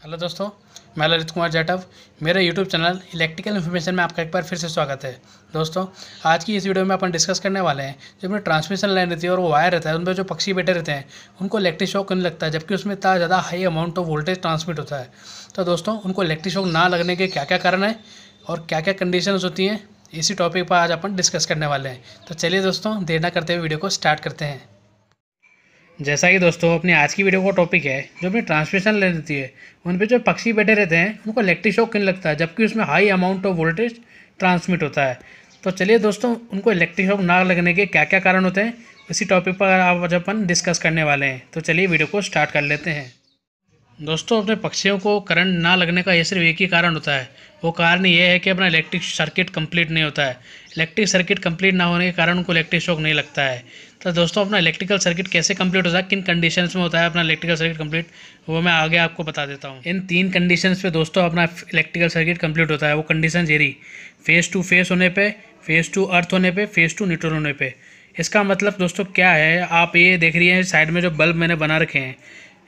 Hello दोस्तों, मैं ललित कुमार जाटव। मेरे यूट्यूब चैनल इलेक्ट्रिकल इन्फॉर्मेशन में आपका एक बार फिर से स्वागत है। दोस्तों, आज की इस वीडियो में अपन डिस्कस करने वाले हैं, जो अपनी ट्रांसमिशन लाइन रहती है और वो वायर रहता है, उन पर जो पक्षी बैठे रहते हैं उनको इलेक्ट्रिक शॉक नहीं लगता है, जबकि उसमें इतना ज़्यादा high amount of voltage transmit होता है। तो दोस्तों, उनको इलेक्ट्रिक शॉक ना लगने के क्या क्या कारण है और क्या क्या कंडीशंस होती हैं, इसी टॉपिक पर आज अपन डिस्कस करने वाले हैं। तो चलिए दोस्तों, देर ना करते हुए वीडियो को स्टार्ट करते हैं। जैसा कि दोस्तों अपनी आज की वीडियो का टॉपिक है, जो अपनी ट्रांसमिशन लाइन रहती है उन पे जो पक्षी बैठे रहते हैं उनको इलेक्ट्रिक शॉक क्यों लगता है, जबकि उसमें high amount of voltage transmit होता है। तो चलिए दोस्तों, उनको इलेक्ट्रिक शॉक ना लगने के क्या क्या कारण होते हैं, इसी टॉपिक पर आज अपन डिस्कस करने वाले हैं। तो चलिए वीडियो को स्टार्ट कर लेते हैं। दोस्तों, अपने पक्षियों को करंट ना लगने का ये सिर्फ एक ही कारण होता है। वो कारण ये है कि अपना इलेक्ट्रिक सर्किट कंप्लीट नहीं होता है। इलेक्ट्रिक सर्किट कंप्लीट ना होने के कारण उनको इलेक्ट्रिक शॉक नहीं लगता है। तो दोस्तों, अपना इलेक्ट्रिकल सर्किट कैसे कंप्लीट होता है, किन कंडीशंस में होता है अपना इलेक्ट्रिकल सर्किट कंप्लीट, वो मैं आगे आपको बता देता हूँ। इन 3 कंडीशंस पे दोस्तों अपना इलेक्ट्रिकल सर्किट कंप्लीट होता है। वो कंडीशन ये रही: फेस टू फेस होने पे, फेस टू अर्थ होने पे, फेस टू न्यूट्रल होने पे। इसका मतलब दोस्तों क्या है, आप ये देख रही हैं साइड में जो बल्ब मैंने बना रखे हैं,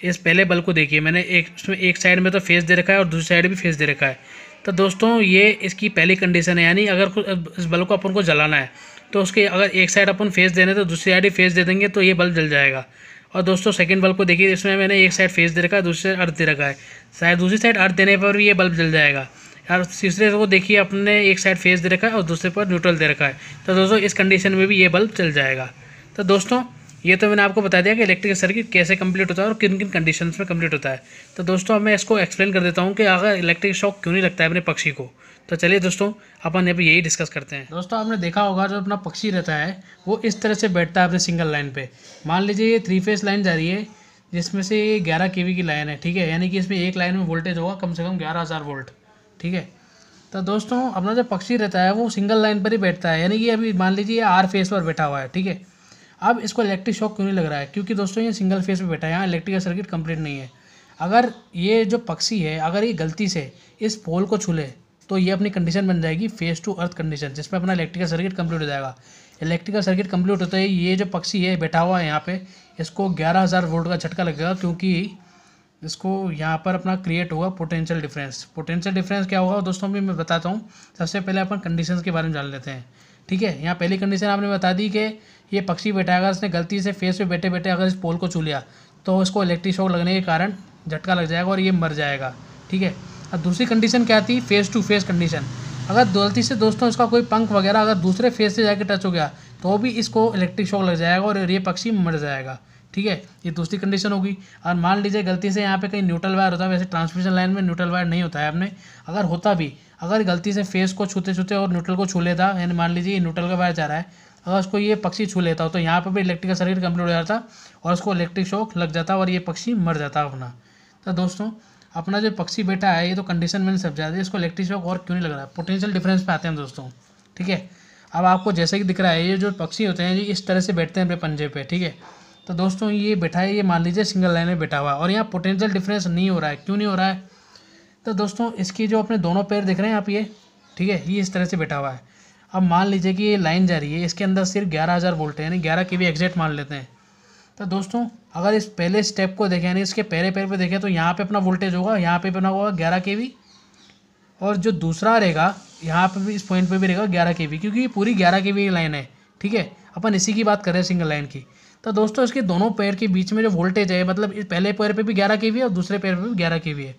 इस पहले बल्ब को देखिए, मैंने उसमें एक साइड में तो फेस दे रखा है और दूसरी साइड भी फेस दे रखा है। तो दोस्तों, ये इसकी पहली कंडीशन है, यानी अगर इस बल्ब को अपन को जलाना है तो उसके अगर एक साइड अपन फेस देने तो दूसरी साइड ही फेस दे देंगे तो ये बल्ब जल जाएगा। और दोस्तों सेकंड बल्ब को देखिए, इसमें मैंने एक साइड फेस दे रखा है, दूसरी साइड अर्थ दे रखा है, शायद दूसरी साइड अर्थ देने पर भी ये बल्ब जल जाएगा। और तीसरे को देखिए, अपने एक साइड फेस दे रखा है और दूसरे पर न्यूट्रल दे रखा है, तो दोस्तों इस कंडीशन में भी ये बल्ब जल जाएगा। तो दोस्तों, ये तो मैंने आपको बता दिया कि इलेक्ट्रिकल सर्किट कैसे कंप्लीट होता है और किन किन कंडीशंस में कंप्लीट होता है। तो दोस्तों, अब मैं इसको एक्सप्लेन कर देता हूँ कि अगर इलेक्ट्रिक शॉक क्यों नहीं लगता है अपने पक्षी को। तो चलिए दोस्तों, अपन अभी यही डिस्कस करते हैं। दोस्तों, आपने देखा होगा जो अपना पक्षी रहता है वो इस तरह से बैठता है अपने सिंगल लाइन पे। मान लीजिए ये 3 फेस लाइन जा रही है, जिसमें से ये 11 kV की लाइन है, ठीक है। यानी कि इसमें एक लाइन में वोल्टेज होगा कम से कम 11,000 वोल्ट, ठीक है। तो दोस्तों, अपना जो पक्षी रहता है वो सिंगल लाइन पर ही बैठता है, यानी कि अभी मान लीजिए आर फेस पर बैठा हुआ है, ठीक है। अब इसको इलेक्ट्रिक शॉक क्यों नहीं लग रहा है, क्योंकि दोस्तों ये सिंगल फेस पे बैठा है, यहाँ इलेक्ट्रिकल सर्किट कंप्लीट नहीं है। अगर ये जो पक्षी है, अगर ये गलती से इस पोल को छू ले तो ये अपनी कंडीशन बन जाएगी फेस टू अर्थ कंडीशन, जिसमें अपना इलेक्ट्रिकल सर्किट कंप्लीट हो जाएगा। इलेक्ट्रिकल सर्किट कंप्लीट होता है, ये जो पक्षी है बैठा हुआ है यहाँ पे, इसको 11,000 वोल्ट का झटका लगेगा, क्योंकि इसको यहाँ पर अपना क्रिएट होगा पोटेंशियल डिफरेंस। पोटेंशियल डिफरेंस क्या होगा दोस्तों, भी मैं बताता हूँ। सबसे पहले अपन कंडीशंस के बारे में जान लेते हैं, ठीक है। यहाँ पहली कंडीशन आपने बता दी कि ये पक्षी बैठा है, अगर उसने गलती से फेस पे बैठे बैठे अगर इस पोल को छू लिया तो इसको इलेक्ट्रिक शॉक लगने के कारण झटका लग जाएगा और ये मर जाएगा, ठीक है। अब दूसरी कंडीशन क्या थी, फेस टू फेस कंडीशन। अगर गलती से दोस्तों इसका कोई पंख वगैरह अगर दूसरे फेस से जाकर टच हो गया तो भी इसको इलेक्ट्रिक शॉक लग जाएगा और ये पक्षी मर जाएगा, ठीक है। ये दूसरी कंडीशन होगी। और मान लीजिए गलती से यहाँ पे कहीं न्यूट्रल वायर होता है, वैसे ट्रांसमिशन लाइन में न्यूट्रल वायर नहीं होता है अपने, अगर होता भी, अगर गलती से फेस को छूते छूते और न्यूट्रल को छू लेता, यानी मान लीजिए न्यूट्रल का वायर जा रहा है, अगर उसको ये पक्षी छू लेता हो तो यहाँ पर भी इलेक्ट्रिकल सर्किट कंप्लीट हो जाता और उसको इलेक्ट्रिक शॉक लग जाता और ये पक्षी मर जाता अपना। तो दोस्तों, अपना जो पक्षी बैठा है, ये तो कंडीशन मैंने समझा दी, इसको इलेक्ट्रिक शॉक और क्यों नहीं लग रहा है। पोटेंशियल डिफरेंस पे आते हैं दोस्तों, ठीक है। अब आपको जैसे कि दिख रहा है, ये जो पक्षी होते हैं ये इस तरह से बैठते हैं अपने पंजे पे, ठीक है। तो दोस्तों, ये बैठा है, ये मान लीजिए सिंगल लाइन में बैठा हुआ है और यहाँ पोटेंशियल डिफरेंस नहीं हो रहा है। क्यों नहीं हो रहा है, तो दोस्तों इसकी जो अपने दोनों पैर दिख रहे हैं आप, ये ठीक है, ये इस तरह से बैठा हुआ है। अब मान लीजिए कि ये लाइन जा रही है, इसके अंदर सिर्फ 11,000 वोल्ट है, यानी 11 kV एग्जैक्ट मान लेते हैं। तो दोस्तों, अगर इस पहले स्टेप को देखें, यानी इसके पहले पैर पे देखें, तो यहाँ पे अपना वोल्टेज होगा, यहाँ पे बना होगा 11 kV, और जो दूसरा रहेगा यहाँ पे भी, इस पॉइंट पे भी रहेगा 11 kV, क्योंकि ये पूरी 11 kV की लाइन है, ठीक है। अपन इसी की बात कर रहे हैं, सिंगल लाइन की। तो दोस्तों, इसके दोनों पैर के बीच में जो वोल्टेज है, मतलब इस पहले पैर पे भी 11 kV है और दूसरे पैर पे भी 11 kV है।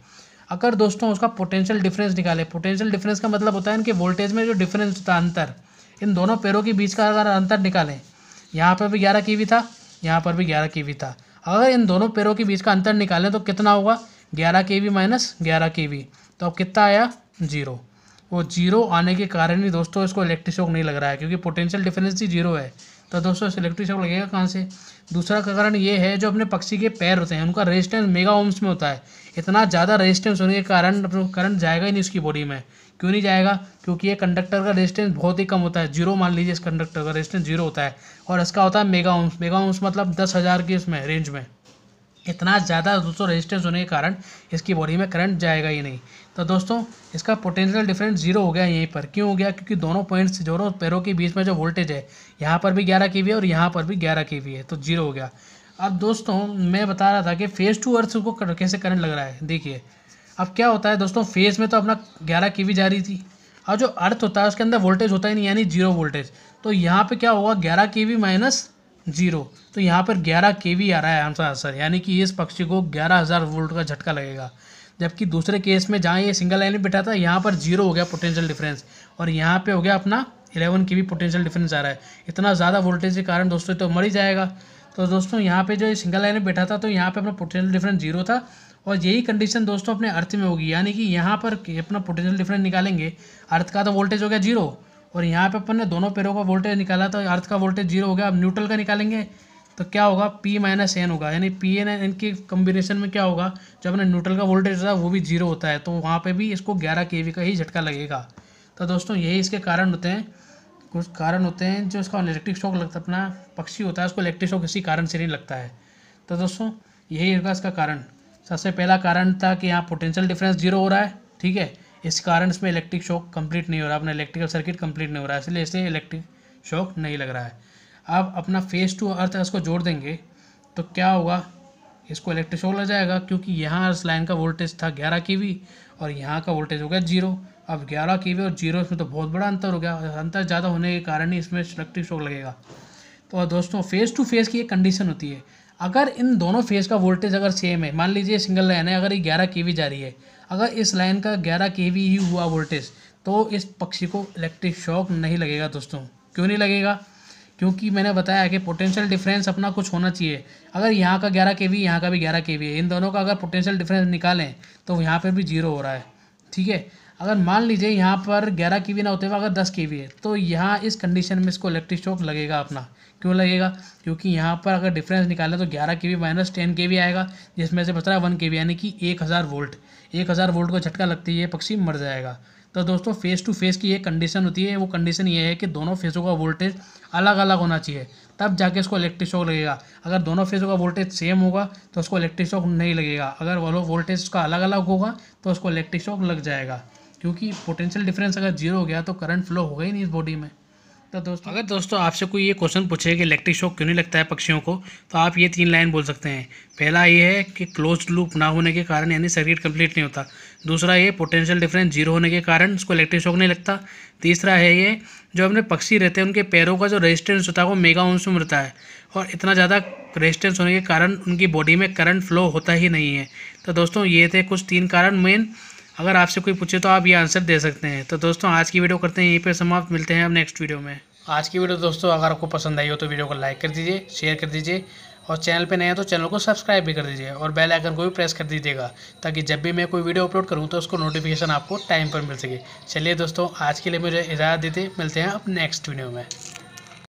अगर दोस्तों उसका पोटेंशियल डिफरेंस निकाले, पोटेंशियल डिफरेंस का मतलब होता है इनके वोल्टेज में जो डिफरेंस होता है, अंतर, इन दोनों पैरों के बीच का अगर अंतर निकालें, यहाँ पर भी 11 kV था, यहाँ पर भी 11 kV था, अगर इन दोनों पैरों के बीच का अंतर निकालें तो कितना होगा, 11 kV माइनस 11 kV, तो अब कितना आया, 0। वो 0 आने के कारण ही दोस्तों इसको इलेक्ट्रिक शॉक नहीं लग रहा है, क्योंकि पोटेंशियल डिफरेंस ही 0 है। तो दोस्तों इस इलेक्ट्रिक शॉक लगेगा कहाँ से। दूसरा का कारण ये है, जो अपने पक्षी के पैर होते हैं उनका रेजिस्टेंस मेगा ओम्स में होता है। इतना ज़्यादा रेजिस्टेंस होने के कारण करंट जाएगा ही नहीं उसकी बॉडी में। क्यों नहीं जाएगा, क्योंकि ये कंडक्टर का रेजिस्टेंस बहुत ही कम होता है, 0 मान लीजिए, इस कंडक्टर का रेजिस्टेंस 0 होता है और इसका होता है मेगा ओम्स। मेगा ओम्स मतलब 10,000 की इसमें रेंज में। इतना ज़्यादा दोस्तों रेजिस्टेंस होने के कारण इसकी बॉडी में करंट जाएगा ही नहीं। तो दोस्तों इसका पोटेंशियल डिफरेंस 0 हो गया यहीं पर। क्यों हो गया, क्योंकि दोनों पॉइंट्स, दोनों पैरों के बीच में जो वोल्टेज है, यहाँ पर भी 11 kV है और यहाँ पर भी 11 kV है, तो 0 हो गया। अब दोस्तों मैं बता रहा था कि फेस टू अर्थ को कैसे करंट लग रहा है। देखिए, अब क्या होता है दोस्तों, फेज में तो अपना 11 केवी जा रही थी, और जो अर्थ होता है उसके अंदर वोल्टेज होता ही नहीं, यानी जीरो वोल्टेज। तो यहाँ पे क्या होगा, 11 केवी माइनस जीरो, तो यहाँ पर 11 केवी आ रहा है आंसर, यानी कि इस पक्षी को 11,000 वोल्ट का झटका लगेगा। जबकि दूसरे केस में जहाँ ये सिंगल लाइन में बैठा था, यहाँ पर जीरो हो गया पोटेंशियल डिफरेंस, और यहाँ पे हो गया अपना 11 केवी पोटेंशियल डिफरेंस आ रहा है। इतना ज़्यादा वोल्टेज के कारण दोस्तों तो मर ही जाएगा। तो दोस्तों यहाँ पे जो सिंगल लाइन में बैठा था, तो यहाँ पे अपना पोटेंशियल डिफरेंस जीरो था, और यही कंडीशन दोस्तों अपने अर्थ में होगी, यानी कि यहाँ पर अपना पोटेंशियल डिफरेंस निकालेंगे, अर्थ का तो वोल्टेज हो गया जीरो, और यहाँ पे अपन ने दोनों पैरों का वोल्टेज निकाला, तो अर्थ का वोल्टेज जीरो हो गया। अब न्यूट्रल का निकालेंगे तो क्या होगा, P माइनस एन होगा, यानी P एन एन के कम्बिनेशन में क्या होगा, जब अपने न्यूट्रल का वोल्टेज था वो भी जीरो होता है, तो वहाँ पे भी इसको 11 केवी का ही झटका लगेगा। तो दोस्तों यही इसके कारण होते हैं, कुछ कारण होते हैं जो इसका इलेक्ट्रिक शॉक लगता है, अपना पक्षी होता है उसको इलेक्ट्रिक शॉक किसी कारण से नहीं लगता है। तो दोस्तों यही होगा इसका कारण। सबसे पहला कारण था कि यहाँ पोटेंशियल डिफरेंस जीरो हो रहा है, ठीक है, इस कारण इसमें इलेक्ट्रिक शॉक कंप्लीट नहीं हो रहा, अपना इलेक्ट्रिकल सर्किट कंप्लीट नहीं हो रहा है, इसलिए इसे इलेक्ट्रिक शॉक नहीं लग रहा है। अब अपना फेज टू अर्थ इसको जोड़ देंगे तो क्या होगा, इसको इलेक्ट्रिक शॉक लग जाएगा, क्योंकि यहाँ इस लाइन का वोल्टेज था 11 केवी और यहाँ का वोल्टेज हो गया जीरो। अब 11 केवी और जीरो इसमें तो बहुत बड़ा अंतर हो गया, अंतर ज़्यादा होने के कारण ही इसमें इलेक्ट्रिक शॉक लगेगा। तो दोस्तों फेज़ टू फेज़ की एक कंडीशन होती है, अगर इन दोनों फेज़ का वोल्टेज अगर सेम है, मान लीजिए सिंगल लाइन है, अगर ये 11 केवी जा रही है, अगर इस लाइन का 11 केवी ही हुआ वोल्टेज, तो इस पक्षी को इलेक्ट्रिक शॉक नहीं लगेगा दोस्तों। क्यों नहीं लगेगा, क्योंकि मैंने बताया कि पोटेंशियल डिफरेंस अपना कुछ होना चाहिए। अगर यहाँ का 11 केवी, यहाँ का भी 11 केवी है, इन दोनों का अगर पोटेंशियल डिफरेंस निकालें तो यहाँ पर भी जीरो हो रहा है, ठीक है। अगर मान लीजिए यहाँ पर 11 केवी ना होते हुए अगर 10 केवी है, तो यहाँ इस कंडीशन में इसको इलेक्ट्रिक शॉक लगेगा अपना। क्यों लगेगा, क्योंकि यहाँ पर अगर डिफरेंस निकालें तो 11 केवी माइनस 10 केवी आएगा, जिसमें से बच रहा है 1 केवी, यानी कि 1000 वोल्ट। 1000 वोल्ट को झटका लगती है, ये पक्षी मर जाएगा। तो दोस्तों फेज़ टू फेज़ की एक कंडीशन होती है, वो कंडीशन ये है कि दोनों फेज़ों का वोल्टेज अलग अलग होना चाहिए, तब जाके इसको इलेक्ट्रिक शॉक लगेगा। अगर दोनों फेज़ों का वोल्टेज सेम होगा तो उसको इलेक्ट्रिक शॉक नहीं लगेगा, अगर वो वोल्टेज उसका अलग अलग होगा तो उसको इलेक्ट्रिक शॉक लग जाएगा, क्योंकि पोटेंशियल डिफरेंस अगर जीरो हो गया तो करंट फ्लो होगा ही नहीं इस बॉडी में। तो दोस्तों अगर दोस्तों आपसे कोई ये क्वेश्चन पूछे कि इलेक्ट्रिक शॉक क्यों नहीं लगता है पक्षियों को, तो आप ये 3 लाइन बोल सकते हैं। पहला ये है कि क्लोज लूप ना होने के कारण, यानी सर्किट कंप्लीट नहीं होता। दूसरा ये पोटेंशियल डिफरेंस जीरो होने के कारण उसको इलेक्ट्रिक शॉक नहीं लगता। तीसरा है ये जो अपने पक्षी रहते हैं उनके पैरों का जो रेजिस्टेंस होता है वो मेगा ओम्स में रहता है, और इतना ज़्यादा रेजिस्टेंस होने के कारण उनकी बॉडी में करंट फ्लो होता ही नहीं है। तो दोस्तों ये थे कुछ 3 कारण मेन, अगर आपसे कोई पूछे तो आप ये आंसर दे सकते हैं। तो दोस्तों आज की वीडियो करते हैं यहीं पे समाप्त, मिलते हैं अब नेक्स्ट वीडियो में। आज की वीडियो दोस्तों अगर आपको पसंद आई हो तो वीडियो को लाइक कर दीजिए, शेयर कर दीजिए, और चैनल पे नए हैं तो चैनल को सब्सक्राइब भी कर दीजिए, और बेल आइकन को भी प्रेस कर दीजिएगा, ताकि जब भी मैं कोई वीडियो अपलोड करूँ तो उसको नोटिफिकेशन आपको टाइम पर मिल सके। चलिए दोस्तों आज के लिए मुझे इजाज़त दीजिए, मिलते हैं अब नेक्स्ट वीडियो में।